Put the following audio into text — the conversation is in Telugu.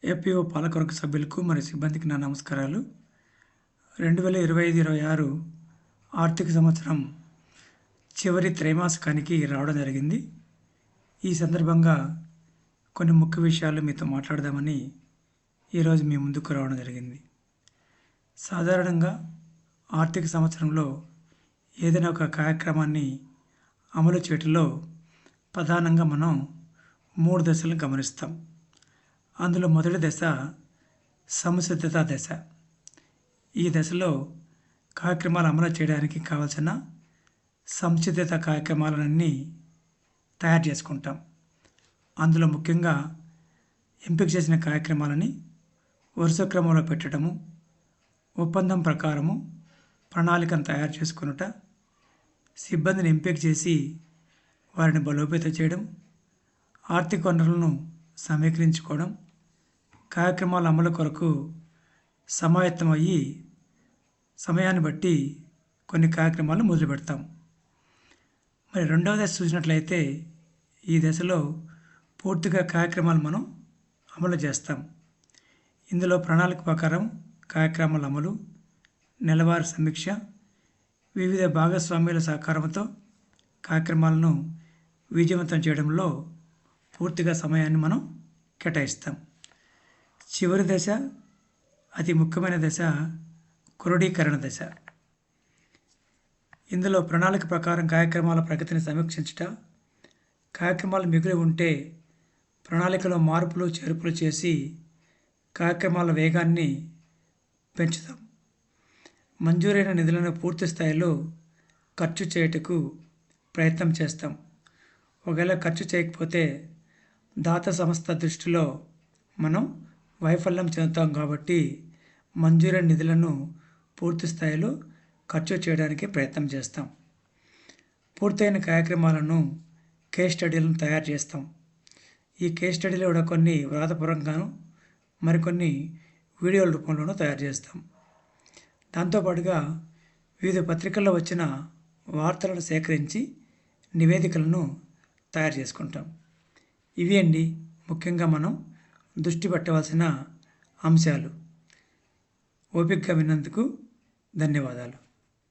ఏపీఓ పాలకవర్గ సభ్యులకు మరియు సిబ్బందికి నా నమస్కారాలు. 2025-26 ఆర్థిక సంవత్సరం చివరి త్రైమాసికానికి రావడం జరిగింది. ఈ సందర్భంగా కొన్ని ముఖ్య విషయాలు మీతో మాట్లాడదామని ఈరోజు మీ ముందుకు రావడం జరిగింది. సాధారణంగా ఆర్థిక సంవత్సరంలో ఏదైనా ఒక కార్యక్రమాన్ని అమలు చేయటంలో ప్రధానంగా మనం 3 దశలను గమనిస్తాం. అందులో మొదటి దశ సంసిద్ధత దశ. ఈ దశలో కార్యక్రమాలు అమలు చేయడానికి కావలసిన సంసిద్ధత కార్యక్రమాలన్నీ తయారు చేసుకుంటాం. అందులో ముఖ్యంగా ఎంపిక చేసిన కార్యక్రమాలని వరుస క్రమంలో పెట్టడము, ఒప్పందం ప్రకారము ప్రణాళికను తయారు చేసుకునుట, సిబ్బందిని ఎంపిక చేసి వారిని బలోపేతం చేయడం, ఆర్థిక వనరులను సమీకరించుకోవడం, కార్యక్రమాల అమలు కొరకు సమాయత్తమయ్యి సమయాన్ని బట్టి కొన్ని కార్యక్రమాలు మొదలు పెడతాం. మరి రెండవ దశ చూసినట్లయితే ఈ దశలో పూర్తిగా కార్యక్రమాలు మనం అమలు చేస్తాం. ఇందులో ప్రణాళిక ప్రకారం కార్యక్రమాల అమలు, నెలవారీ సమీక్ష, వివిధ భాగస్వామ్యాల సహకారంతో కార్యక్రమాలను విజయవంతం చేయడంలో పూర్తిగా సమయాన్ని మనం కేటాయిస్తాం. చివరి దశ, అతి ముఖ్యమైన దశ క్రోడీకరణ దశ. ఇందులో ప్రణాళిక ప్రకారం కార్యక్రమాల ప్రగతిని సమీక్షించుట, కార్యక్రమాలు మిగిలి ఉంటే ప్రణాళికలో మార్పులు చేర్పులు చేసి కార్యక్రమాల వేగాన్ని పెంచుతాం. మంజూరైన నిధులను పూర్తి స్థాయిలో ఖర్చు చేయుటకు ప్రయత్నం చేస్తాం. ఒకవేళ ఖర్చు చేయకపోతే దాత సంస్థ దృష్టిలో మనం వైఫల్యం చెందుతాం కాబట్టి మంజూరైన నిధులను పూర్తి స్థాయిలో ఖర్చు చేయడానికి ప్రయత్నం చేస్తాం. పూర్తయిన కార్యక్రమాలను కేస్ స్టడీలను తయారు చేస్తాం. ఈ కేస్ స్టడీలో కూడా కొన్ని వ్రాతపూర్వకంగాను మరికొన్ని వీడియోల రూపంలోనూ తయారు చేస్తాం. దాంతోపాటుగా వివిధ పత్రికల్లో వచ్చిన వార్తలను సేకరించి నివేదికలను తయారు చేసుకుంటాం. ఇవి అండి ముఖ్యంగా మనం దృష్టి పెట్టవలసిన అంశాలు. ఓపికగా విన్నందుకు ధన్యవాదాలు.